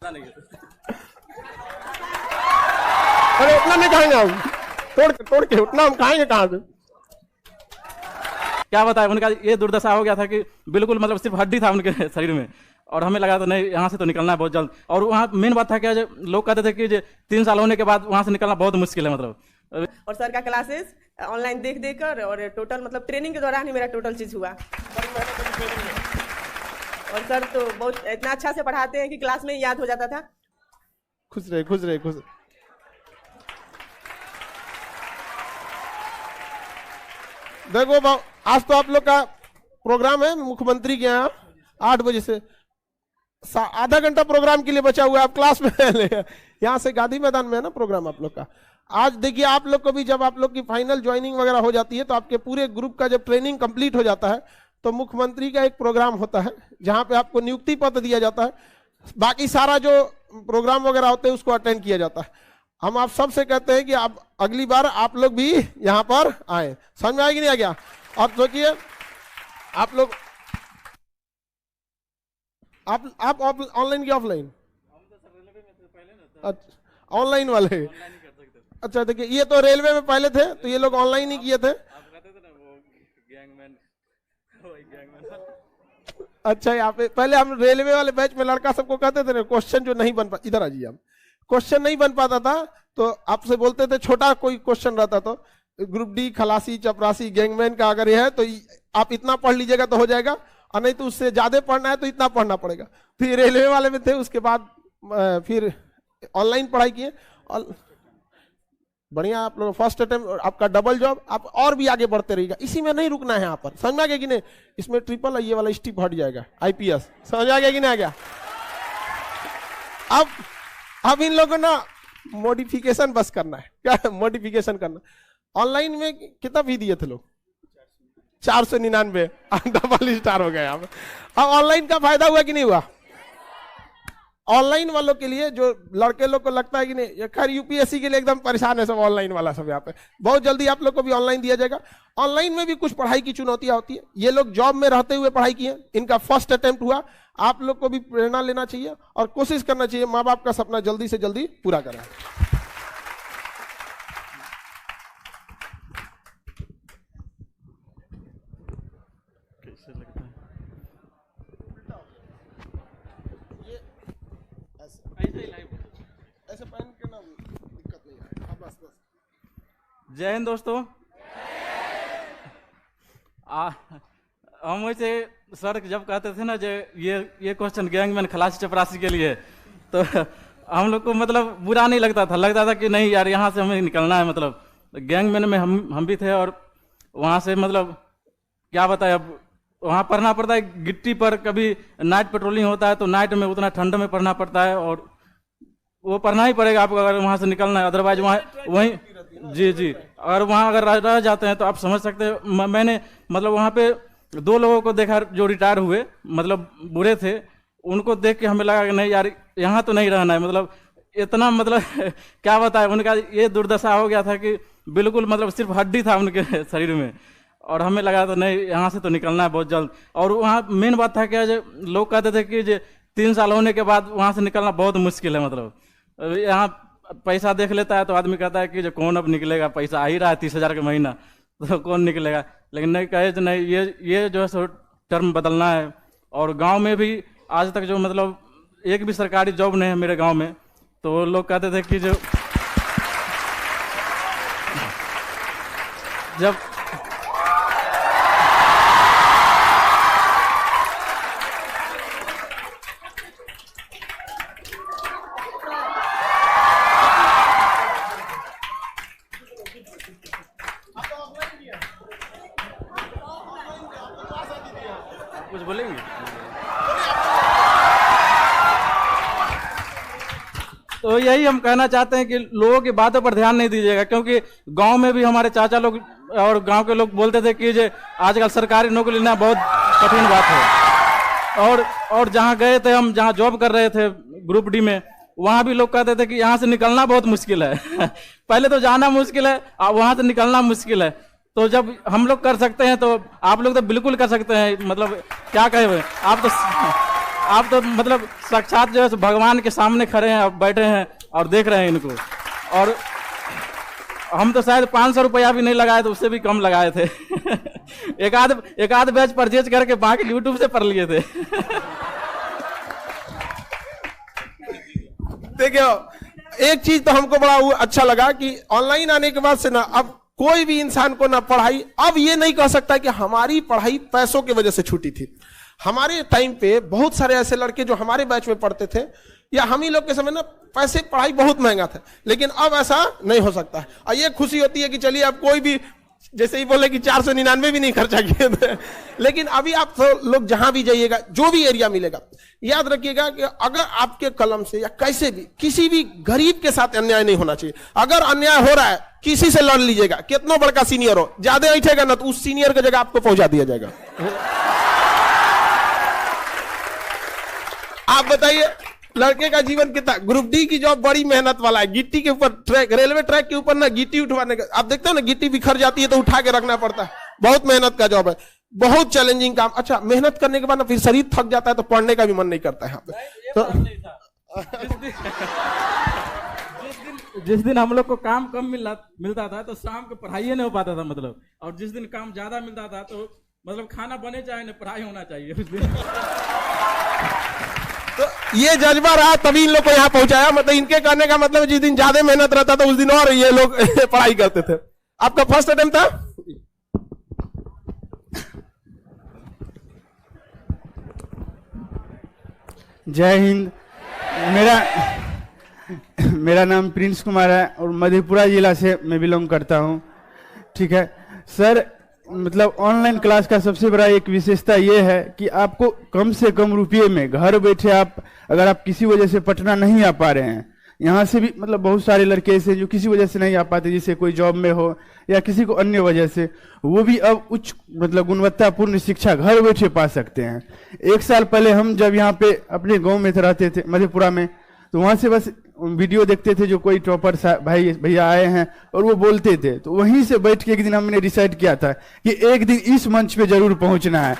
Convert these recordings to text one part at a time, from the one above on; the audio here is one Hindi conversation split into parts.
पता नहीं है। अरे उतना नहीं खाएंगे हम, तोड़ के उतना हम खाएंगे कहाँ से? क्या बताए, उनका ये दुर्दशा हो गया था कि बिल्कुल मतलब सिर्फ हड्डी था उनके शरीर में, और हमें लगा था नहीं यहाँ से तो निकलना है बहुत जल्द। और वहाँ मेन बात था क्या, लोग कहते थे कि 3 साल होने के बाद वहाँ से निकलना बहुत मुश्किल है मतलब। और सर का क्लासेस ऑनलाइन देख कर और टोटल मतलब ट्रेनिंग के दौरान ही मेरा टोटल चीज हुआ। और सर तो बहुत इतना अच्छा से पढ़ाते हैं कि क्लास में याद हो जाता था। खुश रहे, खुश रहे, खुश रहे। देखो आज तो आप लोग का प्रोग्राम है मुख्यमंत्री के यहाँ 8 बजे से, आधा घंटा प्रोग्राम के लिए बचा हुआ है। आप क्लास में यहाँ से गांधी मैदान में है ना प्रोग्राम आप लोग का। आज देखिए आप लोग को भी जब आप लोग की फाइनल ज्वाइनिंग वगैरह हो जाती है तो आपके पूरे ग्रुप का जब ट्रेनिंग कंप्लीट हो जाता है तो मुख्यमंत्री का एक प्रोग्राम होता है जहाँ पे आपको नियुक्ति पत्र दिया जाता है। बाकी सारा जो प्रोग्राम वगैरह होते हैं उसको अटेंड किया जाता है। हम आप सबसे कहते हैं कि आप अगली बार आप लोग भी यहाँ पर आए। समझ में आएगी नहीं आ गया? आप सोचिए आप लोग आप ऑनलाइन की ऑफलाइन? ऑनलाइन वाले। अच्छा देखिए ये तो रेलवे में पहले थे तो ये लोग ऑनलाइन ही किए थे। अच्छा यहाँ पे पहले हम रेलवे वाले बैच में लड़का सबको कहते थे ना क्वेश्चन जो नहीं बन पा, इधर आ जाइए, हम क्वेश्चन नहीं बन पाता था तो आपसे बोलते थे छोटा कोई क्वेश्चन रहता तो ग्रुप डी खलासी चपरासी गैंगमैन का अगर ये है तो आप इतना पढ़ लीजिएगा तो हो जाएगा, और नहीं तो उससे ज्यादा पढ़ना है तो इतना पढ़ना पड़ेगा। फिर रेलवे वाले में थे, उसके बाद फिर ऑनलाइन पढ़ाई किए। बढ़िया आप लोग फर्स्ट अटेम्प्ट आपका डबल जॉब, आप और भी आगे बढ़ते रहिएगा, इसी में नहीं रुकना है यहाँ पर। समझ में आ गया कि नहीं? इसमें ट्रिपल ये वाला स्टिप हट जाएगा IPS। समझ आ गया कि नहीं आ गया? अब इन लोगों ना मॉडिफिकेशन बस करना है। क्या मॉडिफिकेशन करना? ऑनलाइन में कितना फी दिए थे लोग? 499, डबल स्टार हो गया। अब ऑनलाइन का फायदा हुआ कि नहीं हुआ? ऑनलाइन वालों के लिए जो लड़के लोग को लगता है कि नहीं, खैर UPSC के लिए एकदम परेशान है सब ऑनलाइन वाला सब। यहाँ पे बहुत जल्दी आप लोग को भी ऑनलाइन दिया जाएगा। ऑनलाइन में भी कुछ पढ़ाई की चुनौतियां होती है। ये लोग जॉब में रहते हुए पढ़ाई किए, इनका फर्स्ट अटेम्प्ट हुआ। आप लोग को भी प्रेरणा लेना चाहिए और कोशिश करना चाहिए माँ बाप का सपना जल्दी से जल्दी पूरा करें। ऐसे पहन के ना दिक्कत नहीं है। बस जय हिंद दोस्तों। हम वैसे सर जब कहते थे ना जो ये क्वेश्चन गैंगमैन खलासी चपरासी के लिए, तो हम लोग को मतलब बुरा नहीं लगता था। लगता था कि नहीं यार यहाँ से हमें निकलना है। मतलब गैंगमैन में हम भी थे, और वहाँ से मतलब क्या बताए, अब वहाँ पढ़ना पड़ता है गिट्टी पर। कभी नाइट पेट्रोलिंग होता है तो नाइट में उतना ठंड में पढ़ना पड़ता है, और वो पढ़ना ही पड़ेगा आपको अगर वहाँ से निकलना है। अदरवाइज वहाँ वहीं जी अगर वहाँ अगर रह जाते हैं तो आप समझ सकते हैं। मैंने मतलब वहाँ पे 2 लोगों को देखा जो रिटायर हुए, मतलब बुरे थे। उनको देख के हमें लगा कि नहीं यार यहाँ तो नहीं रहना है। मतलब इतना मतलब क्या बताए, उनका ये दुर्दशा हो गया था कि बिल्कुल मतलब सिर्फ हड्डी था उनके शरीर में, और हमें लगा था नहीं यहाँ से तो निकलना है बहुत जल्द। और वहाँ मेन बात था क्या, लोग कहते थे कि 3 साल होने के बाद वहाँ से निकलना बहुत मुश्किल है। मतलब यहाँ पैसा देख लेता है तो आदमी कहता है कि जो कौन अब निकलेगा, पैसा आ ही रहा है 30,000 का महीना, तो कौन निकलेगा। लेकिन नहीं कहे तो नहीं, ये जो है सो टर्म बदलना है। और गांव में भी आज तक जो मतलब एक भी सरकारी जॉब नहीं है मेरे गांव में, तो लोग कहते थे कि जब कुछ बोलेंगे तो यही हम कहना चाहते हैं कि लोगों की बातों पर ध्यान नहीं दीजिएगा, क्योंकि गांव में भी हमारे चाचा लोग और गांव के लोग बोलते थे कि आजकल सरकारी नौकरी लेना बहुत कठिन बात है। और जहां गए थे हम, जहां जॉब कर रहे थे ग्रुप डी में, वहां भी लोग कहते थे कि यहाँ से निकलना बहुत मुश्किल है। पहले तो जाना मुश्किल है, वहां से निकलना मुश्किल है। तो जब हम लोग कर सकते हैं तो आप लोग तो बिल्कुल कर सकते हैं। मतलब क्या कहे आप तो आप तो मतलब साक्षात जो है सो भगवान के सामने खड़े हैं, अब बैठे हैं और देख रहे हैं इनको। और हम तो शायद 500 रुपया भी नहीं लगाए थे, उससे भी कम लगाए थे। एक आध बैच परचेज करके बाकी यूट्यूब से पढ़ लिए थे। देखियो, एक चीज तो हमको बड़ा अच्छा लगा कि ऑनलाइन आने के बाद से ना अब कोई भी इंसान को ना पढ़ाई, अब ये नहीं कह सकता कि हमारी पढ़ाई पैसों की वजह से छूटी थी। हमारे टाइम पे बहुत सारे ऐसे लड़के जो हमारे बैच में पढ़ते थे या हम ही लोग के समय ना पैसे पढ़ाई बहुत महंगा था, लेकिन अब ऐसा नहीं हो सकता है। और ये खुशी होती है कि चलिए अब कोई भी जैसे ही बोले कि 499 भी नहीं खर्चा किए थे, लेकिन अभी आप तो लोग जहां भी जाइएगा, जो भी एरिया मिलेगा, याद रखिएगा कि अगर आपके कलम से या कैसे भी किसी भी गरीब के साथ अन्याय नहीं होना चाहिए। अगर अन्याय हो रहा है किसी से लड़ लीजिएगा, कितना बड़का सीनियर हो, ज्यादा ऐठेगा ना तो उस सीनियर की जगह आपको पहुंचा दिया जाएगा। आप बताइए लड़के का जीवन कितना, ग्रुप डी की जॉब बड़ी मेहनत वाला है। गिट्टी के ऊपर ट्रैक, रेलवे ट्रैक के ऊपर ना गिट्टी उठवाने का, आप देखते हो ना गिट्टी बिखर जाती है तो उठा के रखना पड़ता है। बहुत मेहनत का जॉब है, बहुत चैलेंजिंग काम। अच्छा, मेहनत करने के बाद ना फिर शरीर थक जाता है तो पढ़ने का भी मन नहीं करता है। तो जिस दिन हम लोग को काम कम मिलता था तो शाम को पढ़ाई नहीं हो पाता था मतलब, और जिस दिन काम ज्यादा मिलता था तो मतलब खाना बने चाहे ना पढ़ाई होना चाहिए उस दिन। तो ये जज्बा रहा तभी इन लोग को यहाँ पहुंचाया। मतलब इनके करने का मतलब जिस दिन ज्यादा मेहनत रहता था उस दिन और ये लोग पढ़ाई करते थे। आपका फर्स्ट अटेम्प्ट था? जय हिंद। मेरा नाम प्रिंस कुमार है और मधेपुरा जिला से मैं बिलोंग करता हूँ। ठीक है सर, मतलब ऑनलाइन क्लास का सबसे बड़ा एक विशेषता ये है कि आपको कम से कम रुपये में घर बैठे आप, अगर आप किसी वजह से पटना नहीं आ पा रहे हैं, यहाँ से भी मतलब बहुत सारे लड़के ऐसे जो किसी वजह से नहीं आ पाते, जैसे कोई जॉब में हो या किसी को अन्य वजह से, वो भी अब उच्च मतलब गुणवत्तापूर्ण शिक्षा घर बैठे पा सकते हैं। 1 साल पहले हम जब यहाँ पे अपने गाँव में रहते थे मधेपुरा में, तो वहाँ से बस वीडियो देखते थे जो कोई टॉपर भाई भैया आए हैं और वो बोलते थे, तो वहीं से बैठ के एक दिन हमने डिसाइड किया था कि एक दिन इस मंच पे जरूर पहुंचना है।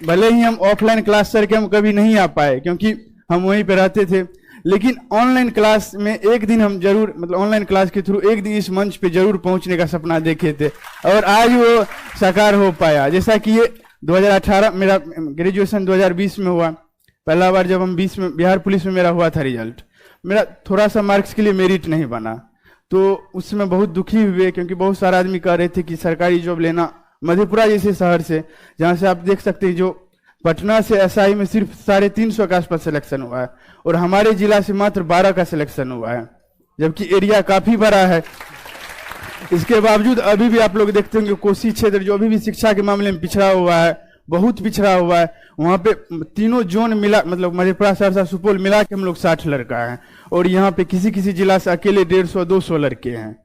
भले ही हम ऑफलाइन क्लास सर के हम कभी नहीं आ पाए क्योंकि हम वहीं पे रहते थे, लेकिन ऑनलाइन क्लास में एक दिन हम जरूर, मतलब ऑनलाइन क्लास के थ्रू एक दिन इस मंच पे जरूर पहुंचने का सपना देखे थे और आज वो साकार हो पाया। जैसा कि ये 2018 मेरा ग्रेजुएशन 2020 में हुआ, पहला बार जब हम 20 में बिहार पुलिस में मेरा हुआ था रिजल्ट, मेरा थोड़ा सा मार्क्स के लिए मेरिट नहीं बना, तो उसमें बहुत दुखी हुए क्योंकि बहुत सारे आदमी कह रहे थे कि सरकारी जॉब लेना मधेपुरा जैसे शहर से, जहाँ से आप देख सकते हैं जो पटना से एसआई में सिर्फ 350 के आसपास सिलेक्शन हुआ है और हमारे जिला से मात्र 12 का सिलेक्शन हुआ है, जबकि एरिया काफी बड़ा है। इसके बावजूद अभी भी आप लोग देखते होंगे कोसी क्षेत्र जो अभी भी शिक्षा के मामले में पिछड़ा हुआ है, बहुत पिछड़ा हुआ है। वहाँ पे तीनों जोन मिला, मतलब मधेपुरा, सहरसा, सुपौल मिला के हम लोग 60 लड़का हैं और यहाँ पे किसी किसी जिला से अकेले 150-200 लड़के हैं।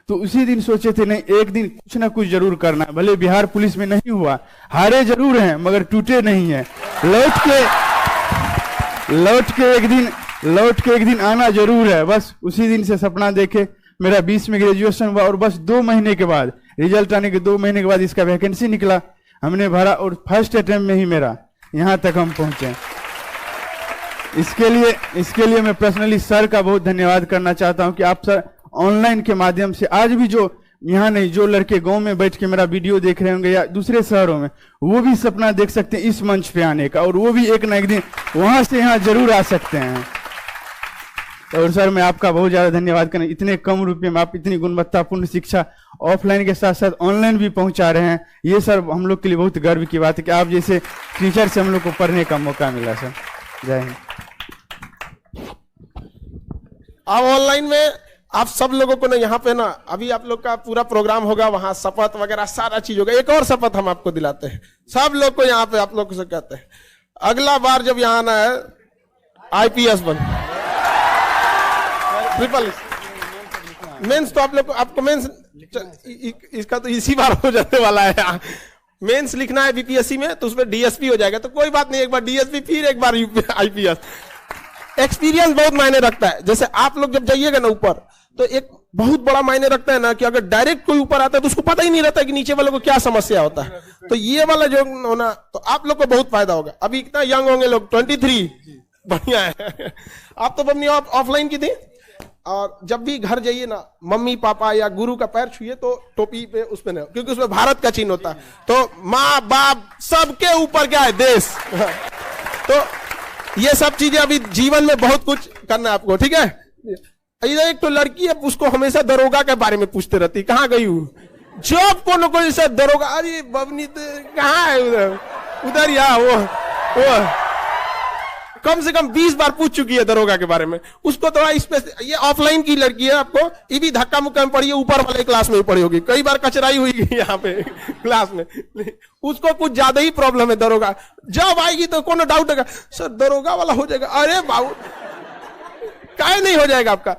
तो उसी दिन सोचे थे नहीं, एक दिन कुछ ना कुछ जरूर करना है। भले बिहार पुलिस में नहीं हुआ, हारे जरूर हैं मगर टूटे नहीं है। लौट के एक दिन आना जरूर है। बस उसी दिन से सपना देखे। मेरा 20 में ग्रेजुएशन हुआ और बस 2 महीने के बाद, रिजल्ट आने के 2 महीने के बाद इसका वैकेंसी निकला, हमने भरा और फर्स्ट अटेम्प्ट में ही मेरा यहाँ तक हम पहुंचे। इसके लिए मैं पर्सनली सर का बहुत धन्यवाद करना चाहता हूं कि आप सर ऑनलाइन के माध्यम से आज भी जो यहाँ नहीं, जो लड़के गांव में बैठ के मेरा वीडियो देख रहे होंगे या दूसरे शहरों में, वो भी सपना देख सकते हैं इस मंच पे आने का और वो भी एक ना एक दिन वहां से यहाँ जरूर आ सकते हैं। और सर मैं आपका बहुत ज्यादा धन्यवाद करना, इतने कम रुपए में आप इतनी गुणवत्तापूर्ण शिक्षा ऑफलाइन के साथ साथ ऑनलाइन भी पहुंचा रहे हैं। ये सर हम लोग के लिए बहुत गर्व की बात है कि आप जैसे टीचर से हम लोग को पढ़ने का मौका मिला। सर जय हिंद। अब ऑनलाइन में आप सब लोगों को ना यहाँ पे ना अभी आप लोग का पूरा प्रोग्राम होगा, वहां शपथ वगैरह सारा चीज होगा। एक और शपथ हम आपको दिलाते हैं, सब लोग को यहाँ पे आप लोग से कहते हैं, अगला बार जब यहाँ आना है IPS बन, ट्रिपल मेंस, तो आप लोग आपको मेंस इसका तो इसी बार हो जाने वाला है। मेंस लिखना है BPSC में तो उसमें DSP हो जाएगा, तो कोई बात नहीं, एक बार DSP फिर एक बार IPS। एक्सपीरियंस बहुत मायने रखता है। जैसे आप लोग जब जाइएगा ना ऊपर, तो एक बहुत बड़ा मायने रखता है ना कि अगर डायरेक्ट कोई ऊपर आता है तो उसको पता ही नहीं रहता कि नीचे वाले को क्या समस्या होता है। तो ये वाला जो होना, तो आप लोग को बहुत फायदा होगा। अभी इतना यंग होंगे लोग, 23, बढ़िया है। आप तो अपनी ऑफलाइन की थी, और जब भी घर जाइए ना, मम्मी पापा या गुरु का पैर छुइए तो टोपी पे उसमें नहीं, क्योंकि उसमें भारत का चिन्ह होता है। तो माँ बाप सबके ऊपर क्या है, देश। तो ये सब चीजें अभी जीवन में बहुत कुछ करना है आपको, ठीक है। इधर एक तो लड़की है, उसको हमेशा दरोगा के बारे में पूछते रहती, कहाँ गई हूँ, जब को न कोई से दरोगा, अरे बबनी तो कहाँ है, उधर या वो कम से कम 20 बार पूछ चुकी है दरोगा के बारे में। उसको थोड़ा ये ऑफलाइन की लड़की है, आपको ये भी धक्का मुक्का में पड़ी है, ऊपर वाले क्लास में ही पड़ी होगी, कई बार कचराई हुई यहाँ पे क्लास में। उसको कुछ ज्यादा ही प्रॉब्लम है दरोगा, जब आएगी तो कोनो डाउट है, सर दरोगा वाला हो जाएगा। अरे बाबू काहे नहीं हो जाएगा आपका।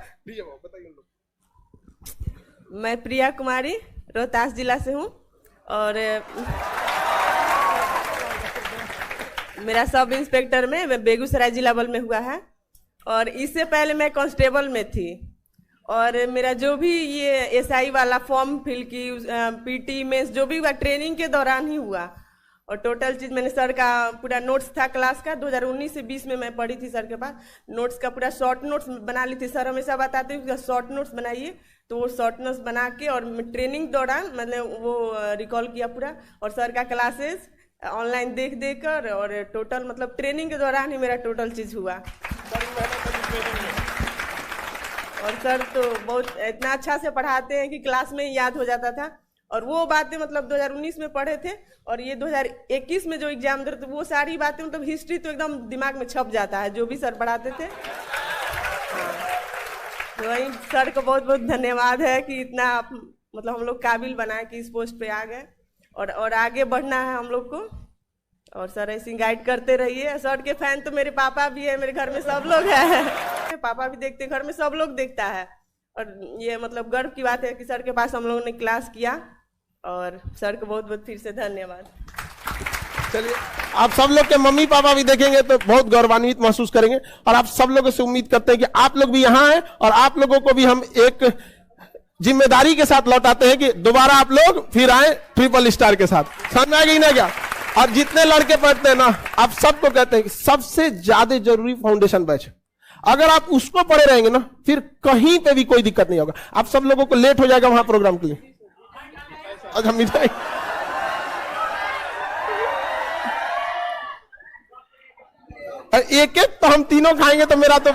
मैं प्रिया कुमारी रोहतास जिला से हूँ, और मेरा सब इंस्पेक्टर में मैं बेगूसराय जिला बल में हुआ है, और इससे पहले मैं कांस्टेबल में थी। और मेरा जो भी ये एसआई वाला फॉर्म फिल की, पीटी मेंस जो भी हुआ ट्रेनिंग के दौरान ही हुआ। और टोटल चीज मैंने सर का पूरा नोट्स था क्लास का, 2019 से 20 में मैं पढ़ी थी सर के पास। नोट्स का पूरा शॉर्ट नोट्स बना ली थी, सर हमेशा बताते हैं शॉर्ट नोट्स बनाइए, तो वो शॉर्ट नोट्स बना के और ट्रेनिंग दौरान मतलब वो रिकॉल किया पूरा। और सर का क्लासेस ऑनलाइन देख कर, और टोटल मतलब ट्रेनिंग के दौरान ही मेरा टोटल चीज हुआ। और सर तो बहुत इतना अच्छा से पढ़ाते हैं कि क्लास में ही याद हो जाता था। और वो बातें मतलब 2019 में पढ़े थे, और ये 2021 में जो एग्जाम दे रहे थे वो सारी बातें मतलब हिस्ट्री तो एकदम दिमाग में छप जाता है, जो भी सर पढ़ाते थे। तो वही सर को बहुत बहुत धन्यवाद है कि इतना आप मतलब हम लोग काबिल बनाए कि इस पोस्ट पे आ गए, और आगे बढ़ना है हम लोग को। और सर ऐसे गाइड करते रहिए। सर के फैन तो मेरे पापा भी है, मेरे घर में सब लोग हैं, पापा भी देखते, घर में सब लोग देखता है। और ये मतलब गर्व की बात है कि सर के पास हम लोगों ने क्लास किया, और सर को बहुत बहुत फिर से धन्यवाद। चलिए, आप सब लोग के मम्मी पापा भी देखेंगे तो बहुत गौरवान्वित महसूस करेंगे। और आप सब लोगों से उम्मीद करते हैं कि आप लोग भी यहाँ हैं, और आप लोगों को भी हम एक जिम्मेदारी के साथ लौटाते हैं कि दोबारा आप लोग फिर आए ट्रिपल स्टार के साथ। समझ में आ गई ना क्या। और जितने लड़के पढ़ते हैं ना, आप सबको कहते हैं कि सबसे ज्यादा जरूरी फाउंडेशन बैच, अगर आप उसको पढ़े रहेंगे ना, फिर कहीं पे भी कोई दिक्कत नहीं होगा। आप सब लोगों को लेट हो जाएगा वहां प्रोग्राम के लिए। आज हम मिठाई एक एक तो हम तीनों खाएंगे तो मेरा तो